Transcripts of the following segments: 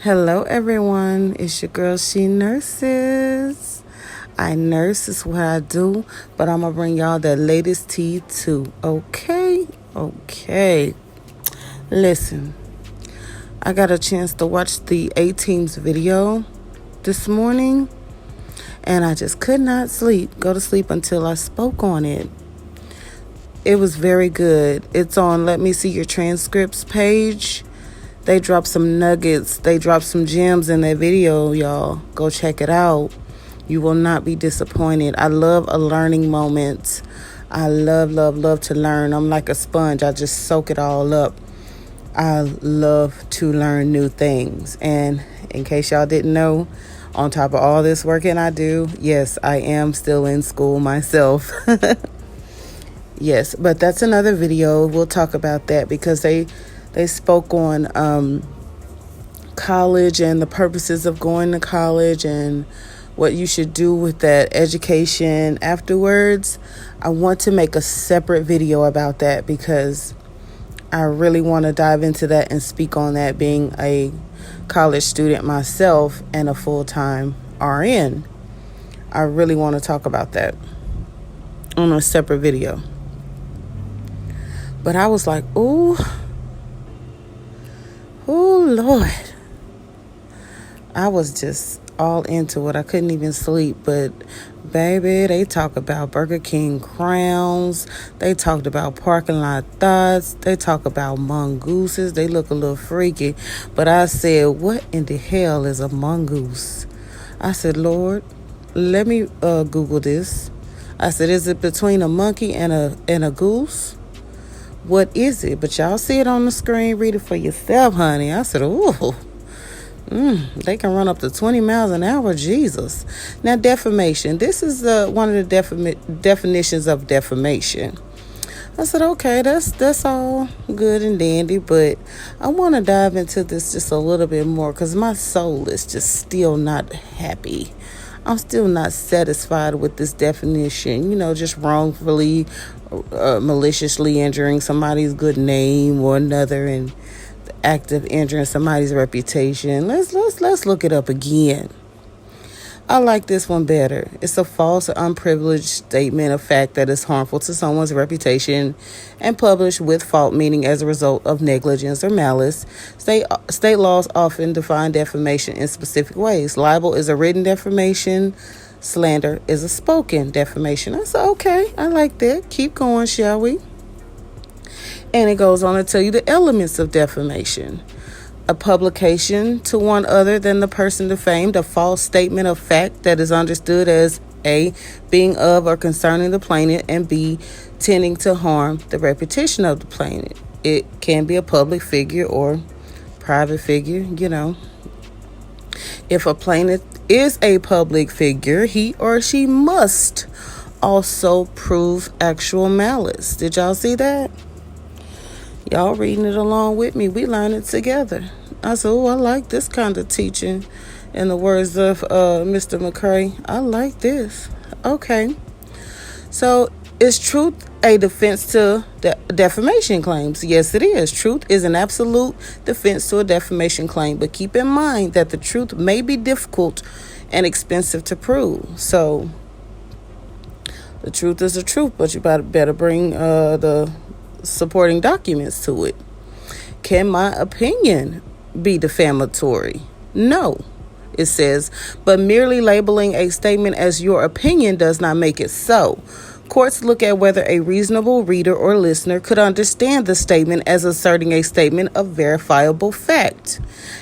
Hello, everyone. It's your girl, She Nurses. I nurse is what I do, but I'm going to bring y'all the latest tea too. Okay? Listen, I got a chance to watch the A-Team's video this morning, and I just could not go to sleep until I spoke on it. It was very good. It's on Let Me See Your Transcripts page. They dropped some nuggets. They dropped some gems in that video, y'all. Go check it out. You will not be disappointed. I love a learning moment. I love to learn. I'm like a sponge. I just soak it all up. I love to learn new things. And in case y'all didn't know, on top of all this working I do, yes, I am still in school myself. Yes, but that's another video. We'll talk about that because they spoke on college and the purposes of going to college and what you should do with that education afterwards. I want to make a separate video about that because I really want to dive into that and speak on that, being a college student myself and a full-time RN. I really want to talk about that on a separate video. But I was like, oh, Lord. I was just all into it. I couldn't even sleep. But, baby, they talk about Burger King crowns. They talked about parking lot thoughts. They talk about mongooses. They look a little freaky. But I said, what in the hell is a mongoose? I said, Lord, let me Google this. I said, is it between a monkey and a goose? What is it? But y'all see it on the screen. Read it for yourself, honey. I said, ooh. They can run up to 20 miles an hour. Jesus. Now, defamation. This is one of the definitions of defamation. I said, okay, that's all good and dandy, but I want to dive into this just a little bit more because my soul is just still not happy. I'm still not satisfied with this definition, just wrongfully, maliciously injuring somebody's good name or another, and the act of injuring somebody's reputation. Let's look it up again. I like this one better. It's a false or unprivileged statement of fact that is harmful to someone's reputation and published with fault, meaning as a result of negligence or malice. State laws often define defamation in specific ways. Libel is a written defamation. Slander is a spoken defamation. I said, okay, I like that. Keep going, shall we? And it goes on to tell you the elements of defamation. A publication to one other than the person defamed, a false statement of fact that is understood as A, being of or concerning the plaintiff, and B, tending to harm the reputation of the plaintiff. It can be a public figure or private figure, If a plaintiff is a public figure, he or she must also prove actual malice. Did y'all see that? Y'all reading it along with me. We learn it together. I said, I like this kind of teaching. In the words of Mr. McCray, I like this. Okay. So, is truth a defense to defamation claims? Yes, it is. Truth is an absolute defense to a defamation claim. But keep in mind that the truth may be difficult and expensive to prove. So, the truth is the truth, but you better bring the supporting documents to it. Can my opinion be defamatory? No, it says, but merely labeling a statement as your opinion does not make it so. Courts look at whether a reasonable reader or listener could understand the statement as asserting a statement of verifiable fact.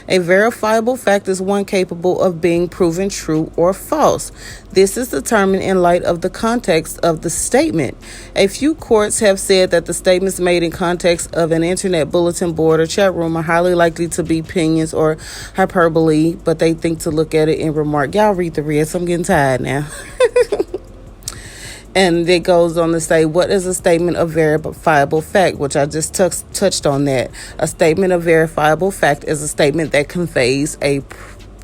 A verifiable fact is one capable of being proven true or false. This is determined in light of the context of the statement. A few courts have said that the statements made in context of an internet bulletin board or chat room are highly likely to be opinions or hyperbole, but they think to look at it and remark, y'all read the rest, I'm getting tired now. And it goes on to say, what is a statement of verifiable fact? Which I just touched on that. A statement of verifiable fact is a statement that conveys a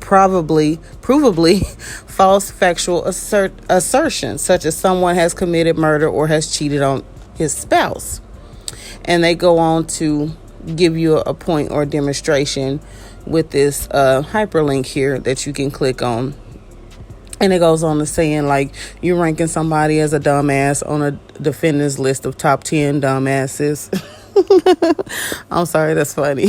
provably false factual assertion, such as someone has committed murder or has cheated on his spouse. And they go on to give you a point or demonstration with this hyperlink here that you can click on. And it goes on to saying, like, you're ranking somebody as a dumbass on a defendant's list of top 10 dumbasses. I'm sorry, that's funny.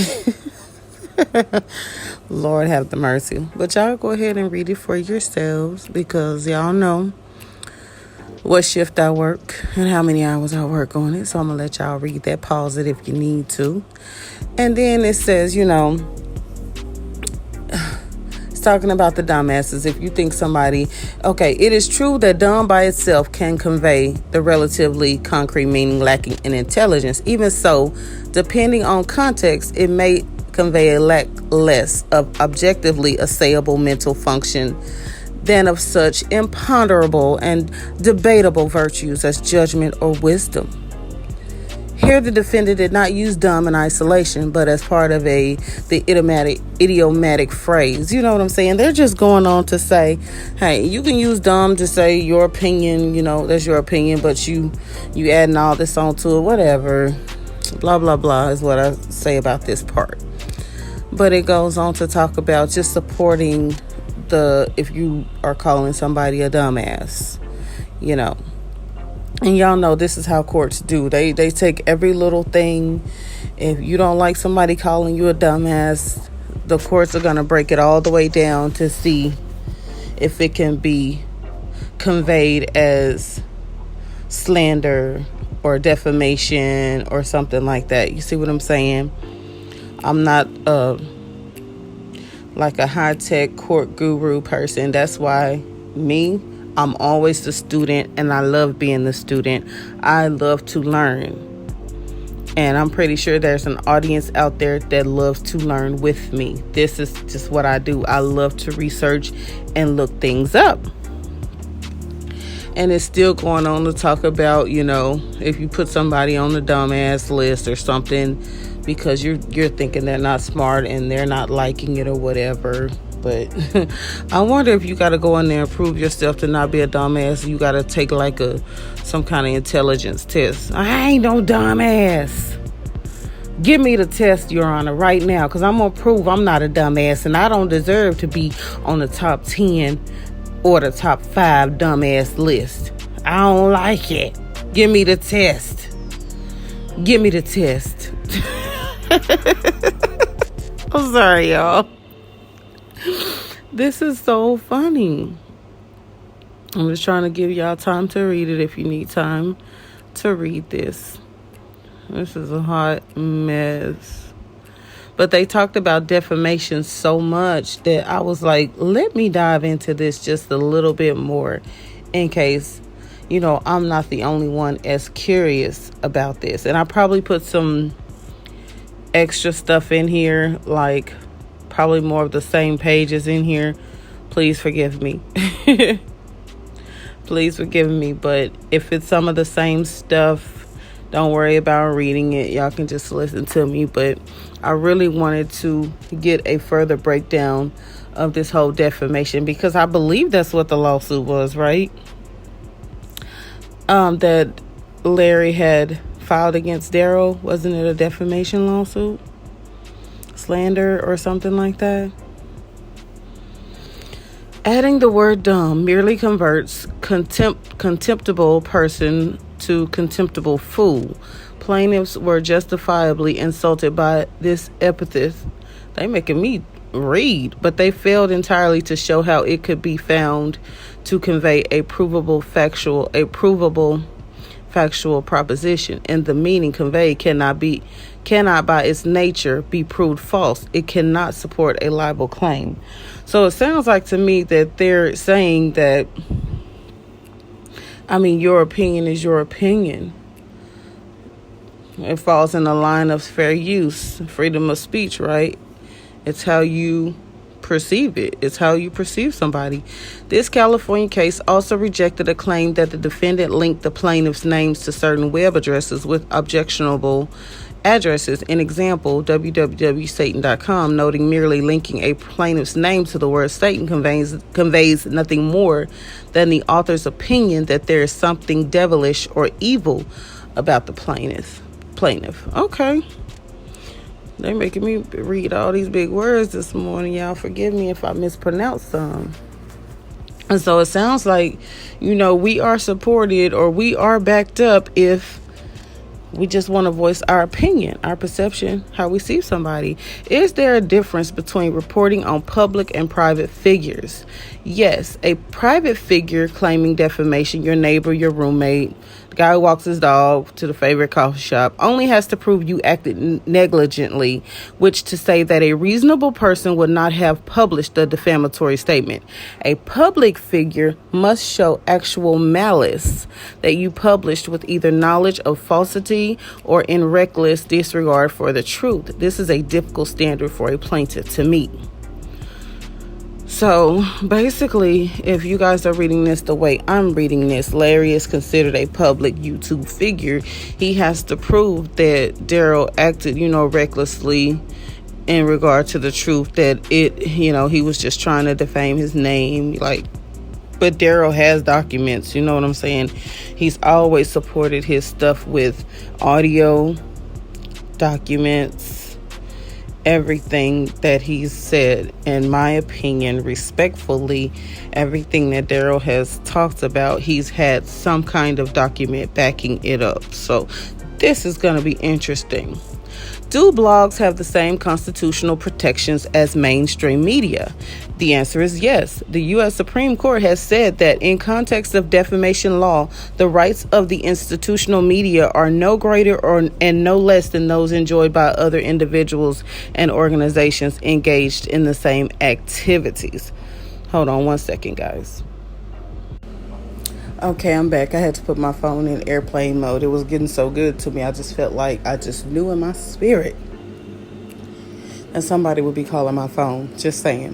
Lord have the mercy. But y'all go ahead and read it for yourselves, because y'all know what shift I work and how many hours I work on it. So I'm going to let y'all read that. Pause it if you need to. And then it says, talking about the dumbasses. If you think somebody, okay, it is true that dumb by itself can convey the relatively concrete meaning lacking in intelligence. Even so, depending on context, it may convey a lack less of objectively assayable mental function than of such imponderable and debatable virtues as judgment or wisdom. Here, the defendant did not use dumb in isolation, but as part of the idiomatic phrase. You know what I'm saying? They're just going on to say, hey, you can use dumb to say your opinion, that's your opinion, but you adding all this onto it, whatever. Blah, blah, blah is what I say about this part. But it goes on to talk about just supporting if you are calling somebody a dumbass, And y'all know this is how courts do. They take every little thing. If you don't like somebody calling you a dumbass, the courts are going to break it all the way down to see if it can be conveyed as slander or defamation or something like that. You see what I'm saying? I'm not like a high-tech court guru person. That's why I'm always the student, and I love being the student. I love to learn. And I'm pretty sure there's an audience out there that loves to learn with me. This is just what I do. I love to research and look things up. And it's still going on to talk about, if you put somebody on the dumbass list or something because you're thinking they're not smart and they're not liking it or whatever. But I wonder if you got to go in there and prove yourself to not be a dumbass. You got to take like some kind of intelligence test. I ain't no dumbass. Give me the test, Your Honor, right now, because I'm going to prove I'm not a dumbass and I don't deserve to be on the top 10 or the top 5 dumbass list. I don't like it. Give me the test. Give me the test. I'm sorry, y'all. This is so funny. I'm just trying to give y'all time to read it if you need time to read this. This is a hot mess. But they talked about defamation so much that I was like, let me dive into this just a little bit more in case, I'm not the only one as curious about this. And I probably put some extra stuff in here, like probably more of the same pages in here. Please forgive me. Please forgive me. But if it's some of the same stuff, don't worry about reading it. Y'all can just listen to me. But I really wanted to get a further breakdown of this whole defamation, because I believe that's what the lawsuit was, right? That Larry had filed against Daryl. Wasn't it a defamation lawsuit? Slander or something like that. Adding the word dumb merely converts contemptible person to contemptible fool. Plaintiffs were justifiably insulted by this epithet. They making me read, but they failed entirely to show how it could be found to convey a provable factual proposition, and the meaning conveyed cannot by its nature be proved false. It cannot support a libel claim. So it sounds like to me that they're saying that, your opinion is your opinion. It falls in the line of fair use, freedom of speech, right? It's how you perceive it. It's how you perceive somebody. This California case also rejected a claim that the defendant linked the plaintiff's names to certain web addresses with objectionable addresses. An example, www.satan.com, noting merely linking a plaintiff's name to the word Satan conveys nothing more than the author's opinion that there is something devilish or evil about the plaintiff. Okay. They're making me read all these big words this morning. Y'all forgive me if I mispronounce some. And so it sounds like, we are supported or we are backed up if we just want to voice our opinion, our perception, how we see somebody. Is there a difference between reporting on public and private figures? Yes, a private figure claiming defamation, your neighbor, your roommate, the guy who walks his dog to the favorite coffee shop, only has to prove you acted negligently, which to say that a reasonable person would not have published a defamatory statement. A public figure must show actual malice that you published with either knowledge of falsity or in reckless disregard for the truth. This is a difficult standard for a plaintiff to meet. So basically, if you guys are reading this the way I'm reading this, Larry is considered a public YouTube figure. He has to prove that Daryl acted, recklessly in regard to the truth, that he was just trying to defame his name. But Daryl has documents, you know what I'm saying? He's always supported his stuff with audio, documents, everything that he's said. In my opinion, respectfully, everything that Daryl has talked about, he's had some kind of document backing it up. So this is going to be interesting. Do blogs have the same constitutional protections as mainstream media? The answer is yes. The U.S. Supreme Court has said that in context of defamation law, the rights of the institutional media are no greater and no less than those enjoyed by other individuals and organizations engaged in the same activities. Hold on one second, guys. Okay, I'm back. I had to put my phone in airplane mode. It was getting so good to me. I just felt like I just knew in my spirit and somebody would be calling my phone. Just saying.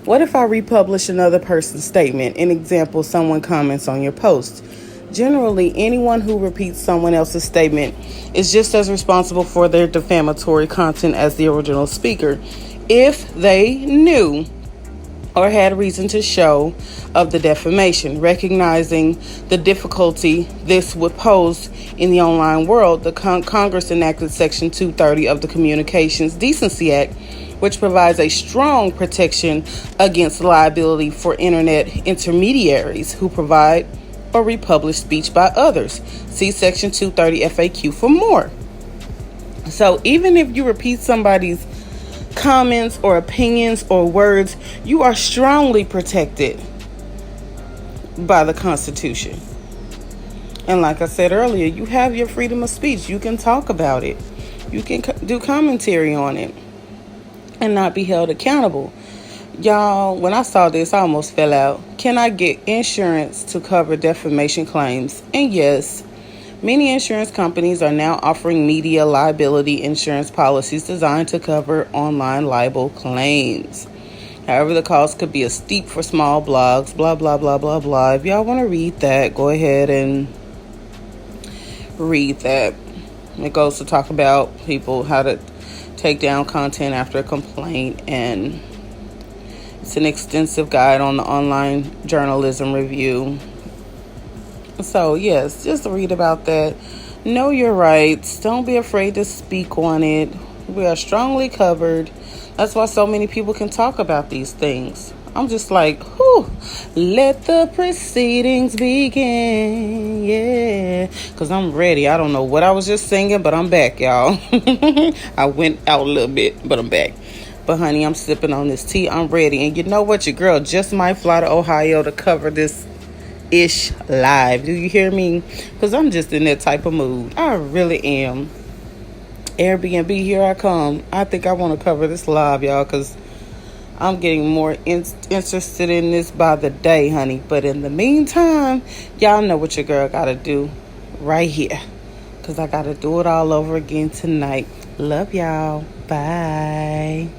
What if I republish another person's statement? An example, someone comments on your post. Generally, anyone who repeats someone else's statement is just as responsible for their defamatory content as the original speaker, if they knew or had reason to show of the defamation. Recognizing the difficulty this would pose in the online world, the Congress enacted Section 230 of the Communications Decency Act, which provides a strong protection against liability for internet intermediaries who provide or republish speech by others. See Section 230 FAQ for more. So even if you repeat somebody's comments or opinions or words, you are strongly protected by the Constitution. And like I said earlier, you have your freedom of speech. You can talk about it. You can do commentary on it and not be held accountable. Y'all, when I saw this, I almost fell out. Can I get insurance to cover defamation claims? And yes, many insurance companies are now offering media liability insurance policies designed to cover online libel claims. However, the cost could be a steep for small blogs, blah, blah, blah, blah, blah. If y'all want to read that, go ahead and read that. It goes to talk about people, how to take down content after a complaint, and it's an extensive guide on the online journalism review. So, yes, just read about that. Know your rights. Don't be afraid to speak on it. We are strongly covered. That's why so many people can talk about these things. I'm just like, whew, let the proceedings begin. Yeah, because I'm ready. I don't know what I was just singing, but I'm back, y'all. I went out a little bit, but I'm back. But, honey, I'm sipping on this tea. I'm ready. And you know what? Your girl just might fly to Ohio to cover this ish live. Do you hear me? Because I'm just in that type of mood. I really am. Airbnb, here I come. I think I want to cover this live, y'all, because I'm getting more interested in this by the day, honey. But in the meantime, y'all know what your girl got to do right here, because I got to do it all over again tonight. Love y'all. Bye.